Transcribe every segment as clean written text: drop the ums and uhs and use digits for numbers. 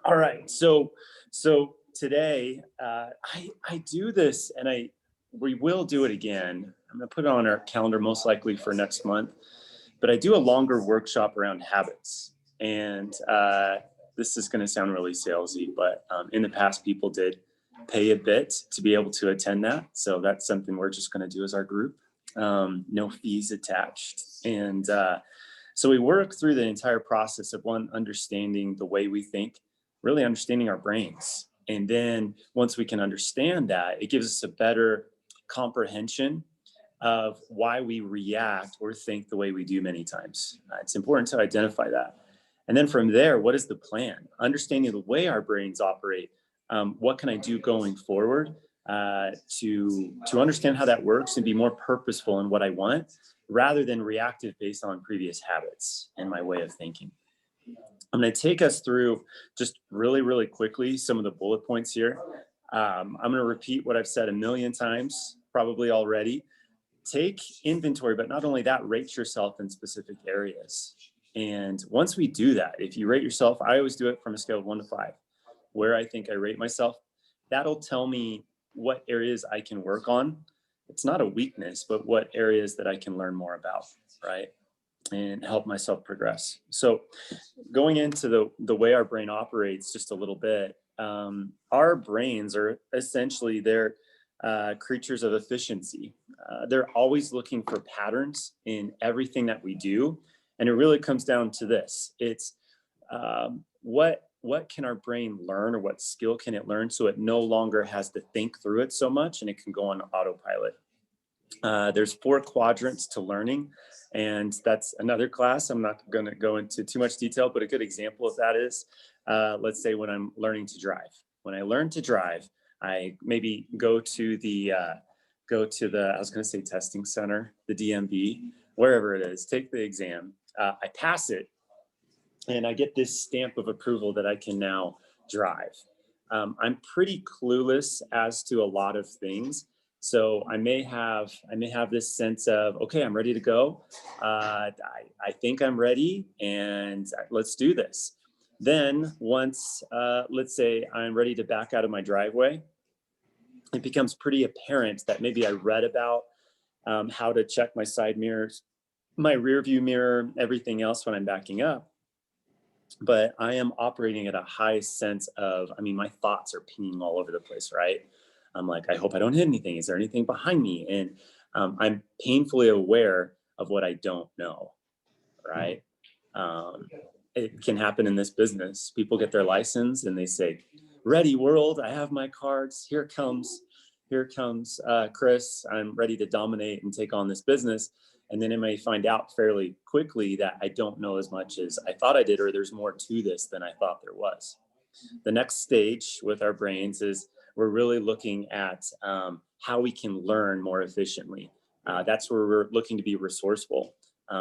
All right. So today, I do this, and we will do it again. I'm gonna put it on our calendar most likely for next month. But I do a longer workshop around habits, and this is going to sound really salesy, but in the past, people did pay a bit to be able to attend that. So that's something we're just going to do as our group. No fees attached, and so we work through the entire process of one, understanding the way we think, really understanding our brains. And then once we can understand that, it gives us a better comprehension of why we react or think the way we do many times. It's important to identify that. And then from there, what is the plan? Understanding the way our brains operate. What can I do going forward to understand how that works and be more purposeful in what I want, rather than reactive based on previous habits and my way of thinking. I'm going to take us through just really, really quickly some of the bullet points here. I'm going to repeat what I've said a million times, probably already. Take inventory, but not only that, rate yourself in specific areas. And once we do that, if you rate yourself, I always do it from a scale of 1 to 5, where I think I rate myself. That'll tell me what areas I can work on. It's not a weakness, but what areas that I can learn more about, right? And help myself progress. So going into the way our brain operates just a little bit, our brains are essentially, they're creatures of efficiency. They're always looking for patterns in everything that we do. And it really comes down to this. It's what can our brain learn, or what skill can it learn, so it no longer has to think through it so much and it can go on autopilot. There's 4 quadrants to learning, and that's another class. I'm not going to go into too much detail, but a good example of that is, let's say when I'm learning to drive. When I learn to drive, I maybe go to the I was going to say testing center, the DMV, wherever it is, take the exam. I pass it, and I get this stamp of approval that I can now drive. I'm pretty clueless as to a lot of things. So I may have this sense of, okay, I'm ready to go. I think I'm ready, and let's do this. Then once, let's say I'm ready to back out of my driveway, it becomes pretty apparent that maybe I read about how to check my side mirrors, my rear view mirror, everything else when I'm backing up. But I am operating at a high sense of, my thoughts are pinging all over the place, right? I'm like, I hope I don't hit anything. Is there anything behind me? And I'm painfully aware of what I don't know, right? Um, it can happen in this business. People get their license and they say, ready world, I have my cards. Here comes Chris. I'm ready to dominate and take on this business. And then I may find out fairly quickly that I don't know as much as I thought I did, or there's more to this than I thought there was. The next stage with our brains is we're really looking at how we can learn more efficiently. That's where we're looking to be resourceful.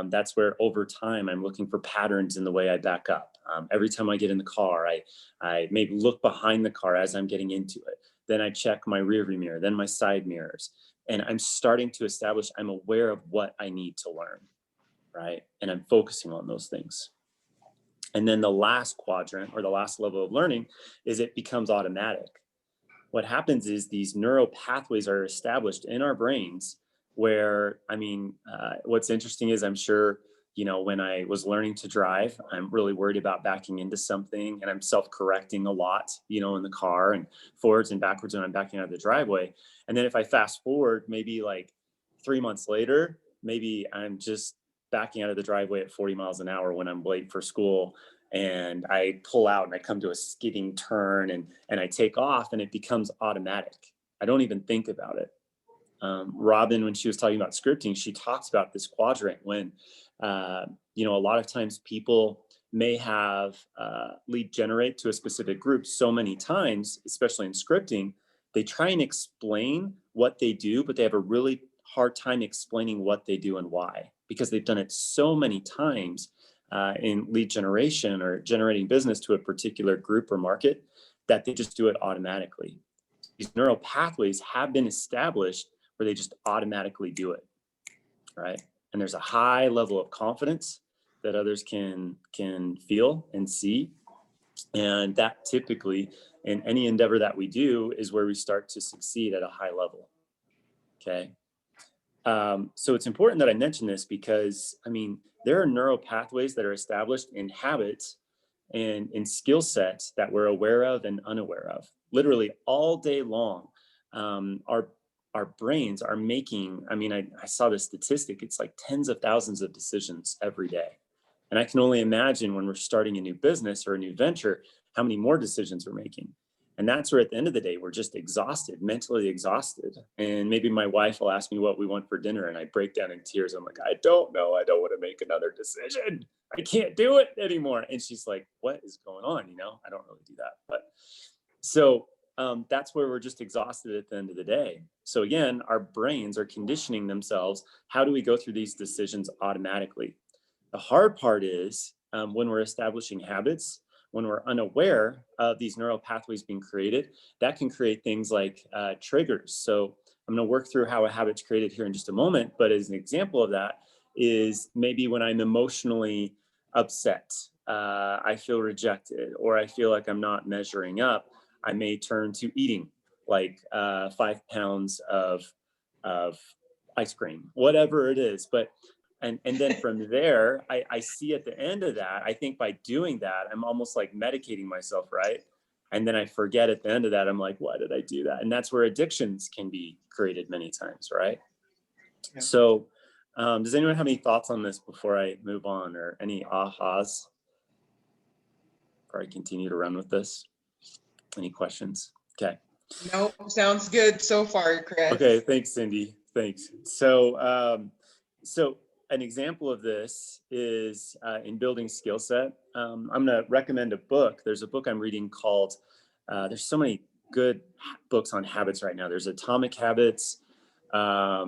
That's where over time I'm looking for patterns in the way I back up. Every time I get in the car, I maybe look behind the car as I'm getting into it. Then I check my rear view mirror, then my side mirrors. And I'm starting to establish, I'm aware of what I need to learn, right? And I'm focusing on those things. And then the last quadrant, or the last level of learning, is it becomes automatic. What happens is these neural pathways are established in our brains where, what's interesting is, I'm sure, when I was learning to drive, I'm really worried about backing into something, and I'm self-correcting a lot, in the car, and forwards and backwards when I'm backing out of the driveway. And then if I fast forward, maybe like 3 months later, maybe I'm just backing out of the driveway at 40 miles an hour when I'm late for school, and I pull out and I come to a skidding turn, and I take off, and it becomes automatic. I don't even think about it. Robin, when she was talking about scripting, she talks about this quadrant when, a lot of times people may have lead generate to a specific group so many times, especially in scripting, they try and explain what they do, but they have a really hard time explaining what they do and why, because they've done it so many times in lead generation or generating business to a particular group or market, that they just do it automatically. These neural pathways have been established where they just automatically do it, right? And there's a high level of confidence that others can feel and see. And that typically, in any endeavor that we do, is where we start to succeed at a high level. Okay. So it's important that I mention this because, I mean, there are neural pathways that are established in habits and in skill sets that we're aware of and unaware of. Literally all day long, our brains are making. I mean, I saw this statistic. It's like tens of thousands of decisions every day, and I can only imagine when we're starting a new business or a new venture, how many more decisions we're making. And that's where at the end of the day, we're just exhausted, mentally exhausted. And maybe my wife will ask me what we want for dinner, and I break down in tears. I'm like, I don't know. I don't want to make another decision. I can't do it anymore. And she's like, what is going on? I don't really do that. But so that's where we're just exhausted at the end of the day. So again, our brains are conditioning themselves. How do we go through these decisions automatically? The hard part is when we're establishing habits, when we're unaware of these neural pathways being created, that can create things like triggers. So I'm going to work through how a habit's created here in just a moment. But as an example of that is maybe when I'm emotionally upset, I feel rejected, or I feel like I'm not measuring up, I may turn to eating like 5 pounds of ice cream, whatever it is. But and then from there, I see at the end of that, I think by doing that, I'm almost like medicating myself, right? And then I forget at the end of that, I'm like, why did I do that? And that's where addictions can be created many times, right? Yeah. So does anyone have any thoughts on this before I move on, or any ahas before I continue to run with this? Any questions? Okay. Nope, sounds good so far, Chris. Okay, thanks, Cindy. Thanks. So an example of this is in building skill set. I'm going to recommend a book. There's a book I'm reading called, there's so many good books on habits right now. There's Atomic Habits. I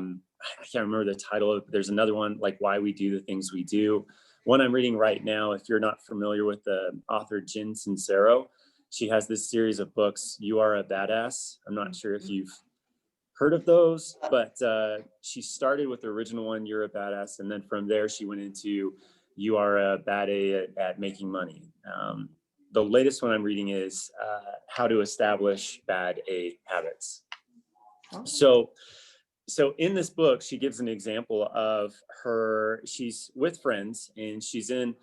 can't remember the title of it, but there's another one like Why We Do the Things We Do. One I'm reading right now, if you're not familiar with the author Jen Sincero, she has this series of books, You Are a Badass. I'm not sure if you've heard of those, but she started with the original one, You're a Badass. And then from there, she went into You Are a Bad A at Making Money. The latest one I'm reading is How to Establish Bad A Habits. So in this book, she gives an example of she's with friends, and she's in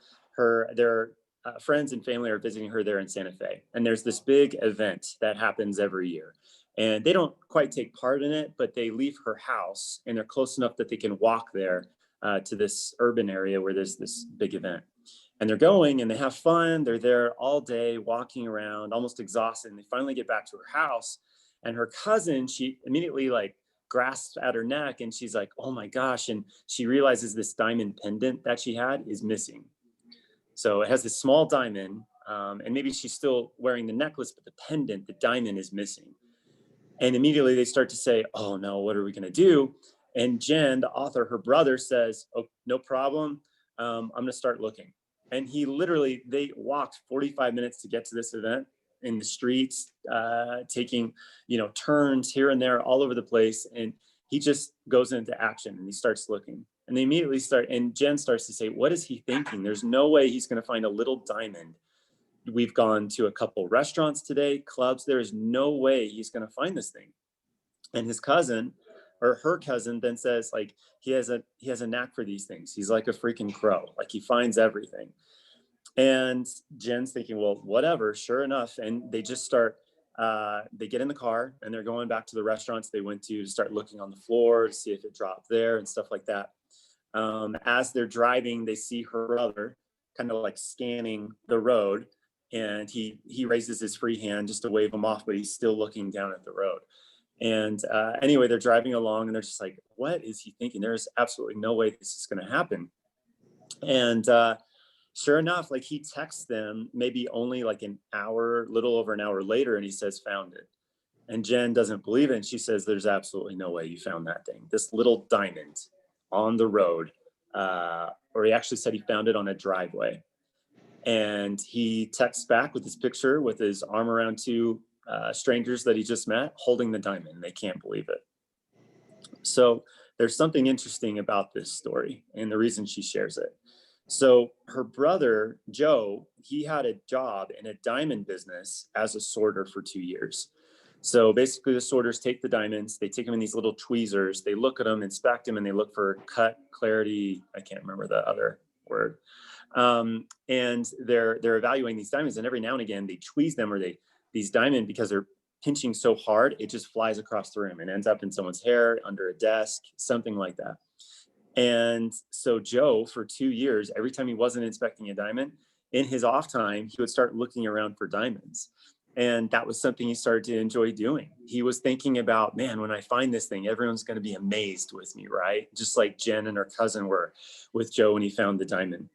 their friends and family are visiting her there in Santa Fe. And there's this big event that happens every year. And they don't quite take part in it, but they leave her house and they're close enough that they can walk there to this urban area where there's this big event. And they're going and they have fun. They're there all day, walking around, almost exhausted. And they finally get back to her house. And her cousin, she immediately grasps at her neck, and she's like, oh my gosh. And she realizes this diamond pendant that she had is missing. So it has this small diamond, and maybe she's still wearing the necklace, but the pendant, the diamond, is missing. And immediately they start to say, oh no, what are we going to do? And Jen, the author, her brother, says, oh, no problem. I'm going to start looking. And they walked 45 minutes to get to this event in the streets, taking, turns here and there all over the place. And he just goes into action and he starts looking. And they immediately and Jen starts to say, what is he thinking? There's no way he's going to find a little diamond. We've gone to a couple restaurants today, clubs. There is no way he's going to find this thing. And his cousin, or her cousin, then says he has a knack for these things. He's like a freaking crow. Like he finds everything. And Jen's thinking, well, whatever, sure enough. And they just start, they get in the car and they're going back to the restaurants they went to start looking on the floor to see if it dropped there and stuff like that. As they're driving, they see her brother kind of scanning the road, and he raises his free hand just to wave him off, but he's still looking down at the road. And anyway, they're driving along and they're just like, what is he thinking? There's absolutely no way this is going to happen. And sure enough, he texts them maybe only an hour, little over an hour later, and he says, found it. And Jen doesn't believe it. And she says, there's absolutely no way you found that thing, this little diamond on the road. Or he actually said he found it on a driveway. And he texts back with his picture with his arm around two strangers that he just met holding the diamond. They can't believe it. So there's something interesting about this story and the reason she shares it. So her brother, Joe, he had a job in a diamond business as a sorter for 2 years. So basically, the sorters take the diamonds, they take them in these little tweezers, they look at them, inspect them, and they look for cut, clarity. I can't remember the other word. And they're evaluating these diamonds, and every now and again they tweeze them, or these diamond, because they're pinching so hard, it just flies across the room and ends up in someone's hair, under a desk, something like that. And so Joe, for 2 years, every time he wasn't inspecting a diamond, in his off time, he would start looking around for diamonds. And that was something he started to enjoy doing. He was thinking about, man, when I find this thing, everyone's going to be amazed with me, right? Just like Jen and her cousin were with Joe when he found the diamond.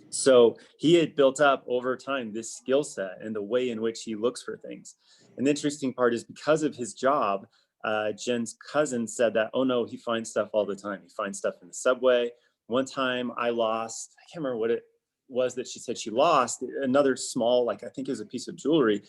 So he had built up over time this skill set and the way in which he looks for things. And the interesting part is, because of his job, Jen's cousin said that, oh no, he finds stuff all the time. He finds stuff in the subway. One time I can't remember what it was that she said she lost, another small, like I think it was a piece of jewelry.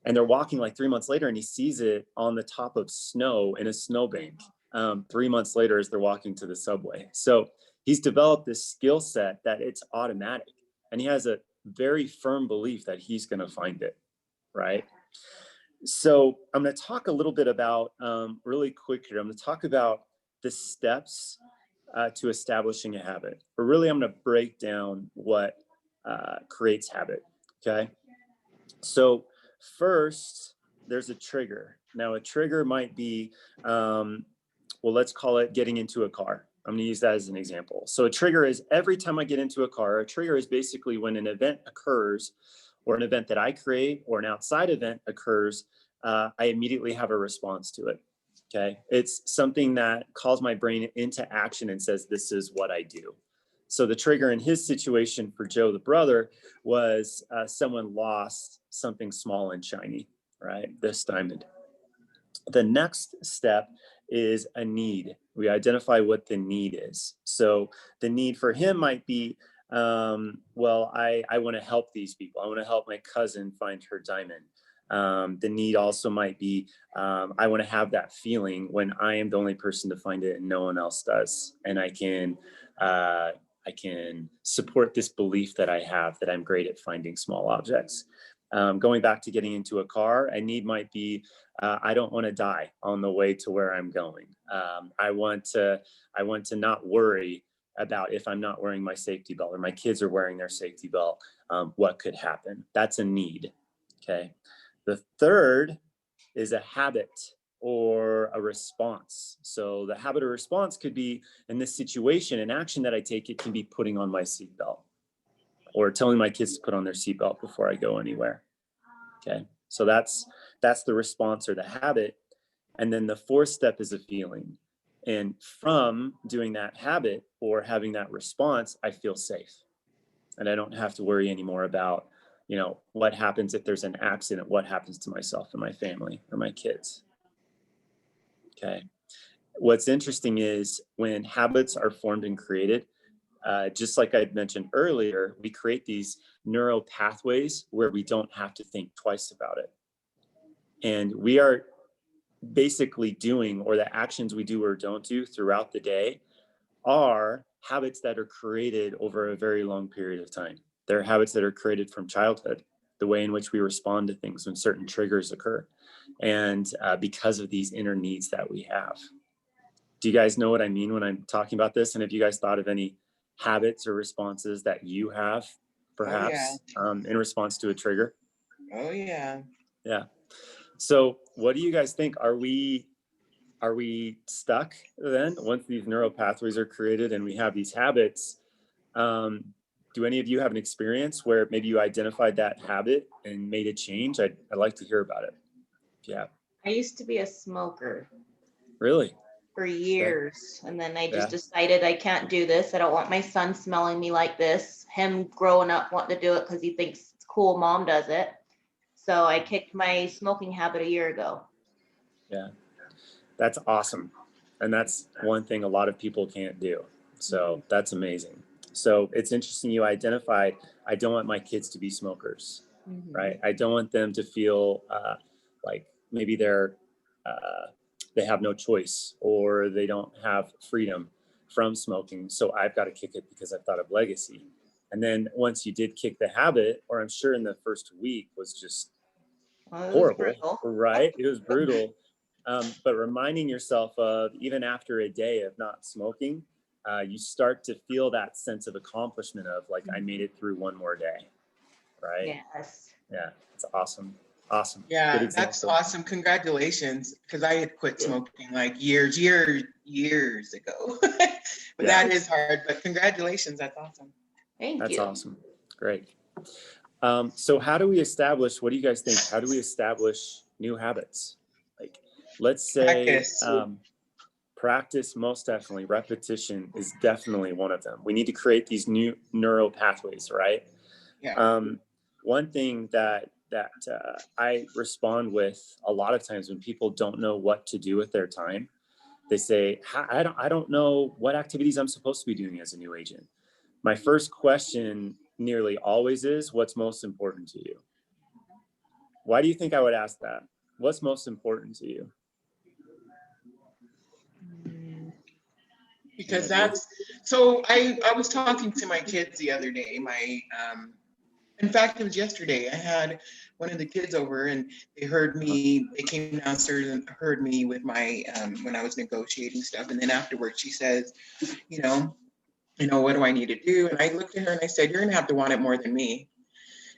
And they're walking like 3 months later, and he sees it on the top of snow in a snowbank. 3 months later, as they're walking to the subway. So he's developed this skill set that it's automatic, and he has a very firm belief that he's going to find it, right? So I'm going to talk a little bit about, really quick here, I'm going to talk about the steps to establishing a habit. But really, I'm going to break down what creates habit, okay? So first, there's a trigger. Now, a trigger might be, well, let's call it getting into a car. I'm going to use that as an example. So a trigger is every time I get into a car. A trigger is basically when an event occurs, or an event that I create, or an outside event occurs, I immediately have a response to it. Okay. It's something that calls my brain into action and says, this is what I do. So the trigger in his situation for Joe, the brother, was someone lost something small and shiny, right? This diamond. The next step is a need. We identify what the need is. So the need for him might be, well, I want to help these people. I want to help my cousin find her diamond. The need also might be, I want to have that feeling when I am the only person to find it and no one else does. And I can support this belief that I have that I'm great at finding small objects. Going back to getting into a car, a need might be, I don't want to die on the way to where I'm going. I want to not worry about, if I'm not wearing my safety belt or my kids are wearing their safety belt, what could happen. That's a need. Okay. The third is a habit or a response. So the habit or response could be, in this situation, an action that I take, it can be putting on my seatbelt or telling my kids to put on their seatbelt before I go anywhere. Okay. So that's the response or the habit. And then the fourth step is a feeling. And from doing that habit or having that response, I feel safe. And I don't have to worry anymore about, what happens if there's an accident, what happens to myself and my family or my kids. Okay. What's interesting is when habits are formed and created, just like I mentioned earlier, we create these neural pathways where we don't have to think twice about it. And we are basically doing, or the actions we do or don't do throughout the day are habits that are created over a very long period of time. They're habits that are created from childhood, the way in which we respond to things when certain triggers occur, and because of these inner needs that we have. Do you guys know what I mean when I'm talking about this? And have you guys thought of any habits or responses that you have, perhaps, in response to a trigger? Oh, yeah. Yeah. So what do you guys think? Are we stuck then once these neural pathways are created and we have these habits? Do any of you have an experience where maybe you identified that habit and made a change? I'd like to hear about it. Yeah. I used to be a smoker Really? for years, and then I just Yeah. decided I can't do this. I don't want my son smelling me like this. Him growing up wanting to do it because he thinks it's cool, mom does it. So I kicked my smoking habit a year ago. Yeah. That's awesome. And that's one thing a lot of people can't do. So that's amazing. So it's interesting you identified, I don't want my kids to be smokers, right? I don't want them to feel like maybe they have no choice or they don't have freedom. from smoking. So I've got to kick it because I've thought of legacy. And then once you did kick the habit, or I'm sure in the first week was just Well, it was horrible, brutal. right? It was brutal. But reminding yourself of, even after a day of not smoking, you start to feel that sense of accomplishment of like, I made it through one more day, right? Yes. Yeah, it's awesome. Awesome. Yeah, Good that's example. awesome. Congratulations. Because I had quit smoking like years ago. But Yeah. that is hard. But congratulations. That's awesome. Thank That's you. awesome. Great. So how do we establish, what do you guys think? How do we establish new habits? Like, let's say, Practice. practice, most definitely. Repetition is definitely one of them. We need to create these new neural pathways, right? Yeah. One thing that I respond with a lot of times when people don't know what to do with their time, they say, I don't know what activities I'm supposed to be doing as a new agent. My first question nearly always is, what's most important to you? Why do you think I would ask that? What's most important to you? Because that's, so I was talking to my kids the other day. In fact, it was yesterday. I had one of the kids over and they heard me, they came downstairs and heard me with my, when I was negotiating stuff. And then afterwards she says, you know, what do I need to do? And I looked at her and I said, you're gonna have to want it more than me.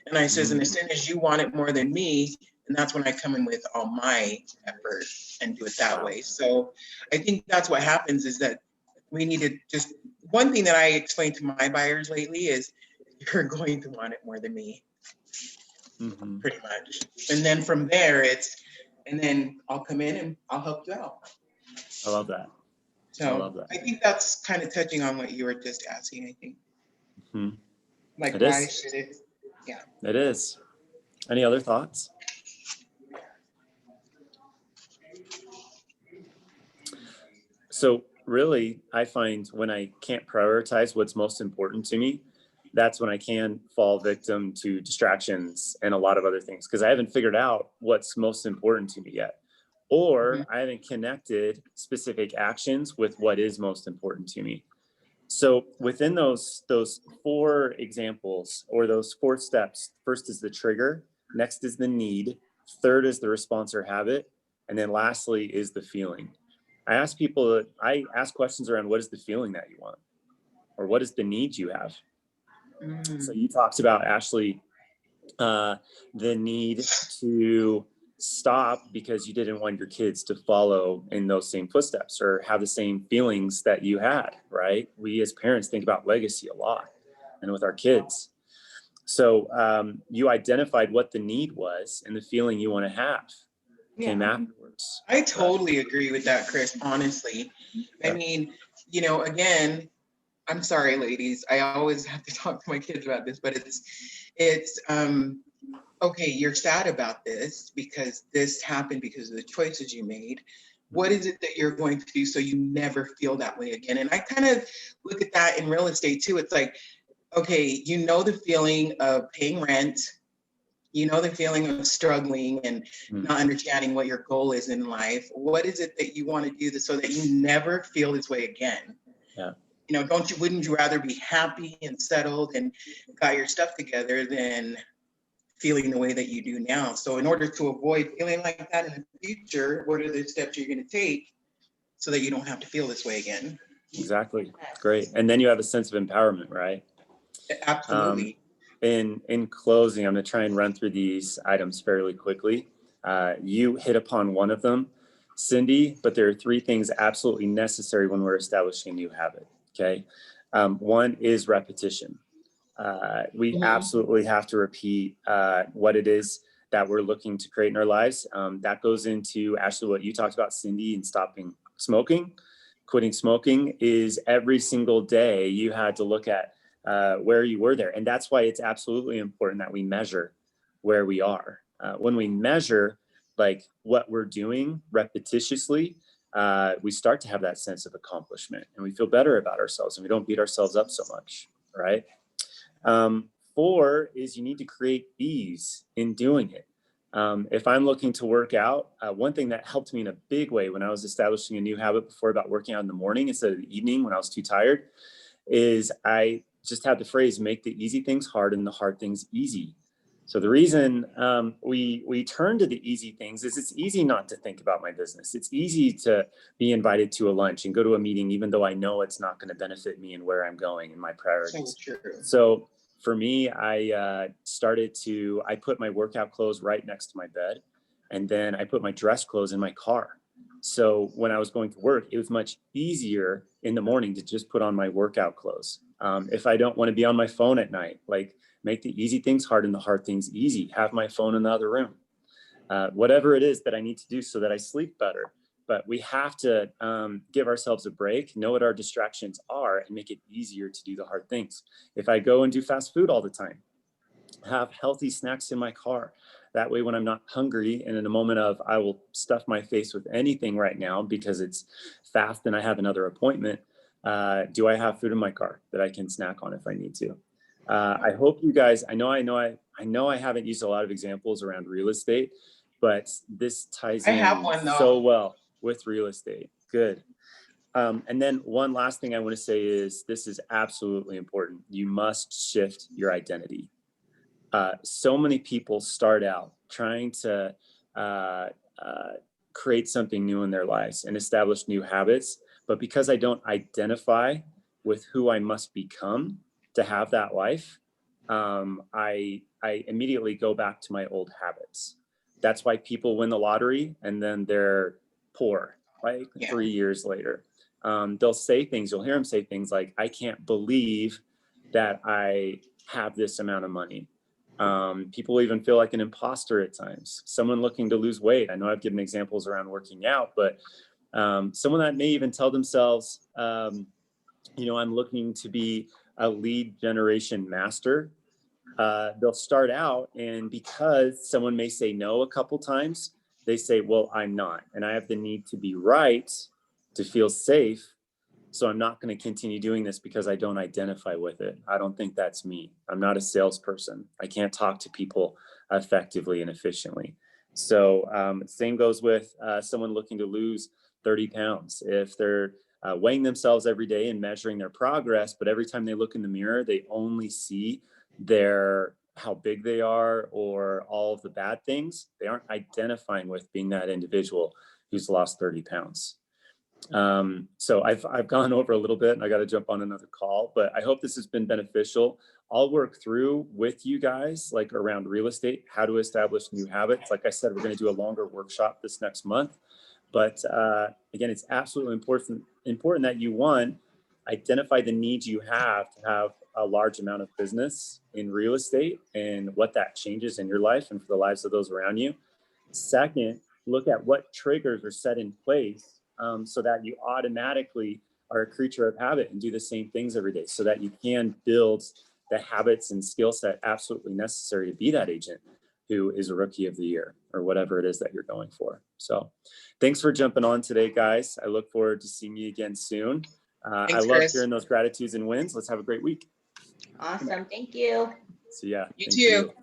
And I says, and as soon as you want it more than me, and that's when I come in with all my effort and do it that way. So I think that's what happens, is that we need to just, one thing that I explain to my buyers lately is, you're going to want it more than me, pretty much. And then from there, and then I'll come in and I'll help you out. I love that. So I love that. I think that's kind of touching on what you were just asking, I think. Like, It why is. should it? Yeah. It is. Any other thoughts? So really, I find when I can't prioritize what's most important to me, that's when I can fall victim to distractions and a lot of other things, because I haven't figured out what's most important to me yet, or I haven't connected specific actions with what is most important to me. So within those 4 examples, or those 4 steps, first is the trigger, next is the need, third is the response or habit, and then lastly is the feeling. I ask questions around, what is the feeling that you want? Or what is the need you have? So you talked about, Ashley, the need to stop because you didn't want your kids to follow in those same footsteps or have the same feelings that you had, right? We as parents think about legacy a lot, and with our kids. So you identified what the need was, and the feeling you want to have came afterwards. I totally agree with that, Chris, honestly. I mean, again, I'm sorry, ladies. I always have to talk to my kids about this, but it's okay, you're sad about this because this happened because of the choices you made. What is it that you're going to do so you never feel that way again? And I kind of look at that in real estate too. It's like, okay, the feeling of paying rent, the feeling of struggling and not understanding what your goal is in life. What is it that you want to do so that you never feel this way again? Yeah. Wouldn't you rather be happy and settled and got your stuff together than feeling the way that you do now? So in order to avoid feeling like that in the future, what are the steps you're going to take so that you don't have to feel this way again? Exactly. Great. And then you have a sense of empowerment, right? Absolutely. In closing, I'm going to try and run through these items fairly quickly. You hit upon one of them, Cindy, but there are 3 things absolutely necessary when we're establishing a new habit. Okay. One is repetition. We absolutely have to repeat what it is that we're looking to create in our lives. That goes into, Ashley, what you talked about, Cindy, and stopping smoking. Quitting smoking is every single day you had to look at where you were there. And that's why it's absolutely important that we measure where we are. When we measure like what we're doing repetitiously, we start to have that sense of accomplishment and we feel better about ourselves and we don't beat ourselves up so much, right? 4 is you need to create ease in doing it. If I'm looking to work out, one thing that helped me in a big way when I was establishing a new habit before about working out in the morning instead of the evening when I was too tired is I just had the phrase, make the easy things hard and the hard things easy. So the reason we turn to the easy things is it's easy not to think about my business. It's easy to be invited to a lunch and go to a meeting, even though I know it's not going to benefit me and where I'm going and my priorities. So true. So for me, I put my workout clothes right next to my bed, and then I put my dress clothes in my car. So when I was going to work, it was much easier in the morning to just put on my workout clothes. If I don't want to be on my phone at night, like make the easy things hard and the hard things easy, have my phone in the other room, whatever it is that I need to do so that I sleep better. But we have to give ourselves a break, know what our distractions are, and make it easier to do the hard things. If I go and do fast food all the time, have healthy snacks in my car. That way, when I'm not hungry and in a moment of I will stuff my face with anything right now because it's fast and I have another appointment, do I have food in my car that I can snack on if I need to? I hope you guys, I know I haven't used a lot of examples around real estate, but this ties I in have one, though. so well with real estate. Good. And then one last thing I want to say is this is absolutely important. You must shift your identity. So many people start out trying to create something new in their lives and establish new habits. But because I don't identify with who I must become to have that life, I immediately go back to my old habits. That's why people win the lottery and then they're poor, right? Yeah. 3 years later. They'll say things, you'll hear them say things like, I can't believe that I have this amount of money. People even feel like an imposter at times. Someone looking to lose weight. I know I've given examples around working out, but someone that may even tell themselves, I'm looking to be a lead generation master. They'll start out, and because someone may say no a couple times, they say, well, I'm not, and I have the need to be right to feel safe. So I'm not going to continue doing this because I don't identify with it. I don't think that's me. I'm not a salesperson. I can't talk to people effectively and efficiently. So same goes with someone looking to lose 30 pounds. If they're weighing themselves every day and measuring their progress, but every time they look in the mirror, they only see how big they are or all of the bad things. They aren't identifying with being that individual who's lost 30 pounds. So I've gone over a little bit and I got to jump on another call, but I hope this has been beneficial. I'll work through with you guys, like around real estate, how to establish new habits. Like I said, we're going to do a longer workshop this next month, but again, it's absolutely important that you identify the needs you have to have a large amount of business in real estate and what that changes in your life and for the lives of those around you. Second, look at what triggers are set in place so that you automatically are a creature of habit and do the same things every day so that you can build the habits and skill set absolutely necessary to be that agent who is a rookie of the year or whatever it is that you're going for. So thanks for jumping on today, guys. I look forward to seeing you again soon. Thanks, I love Chris. hearing those gratitudes and wins. Let's have a great week. Awesome. Thank you. See ya. You Thank too.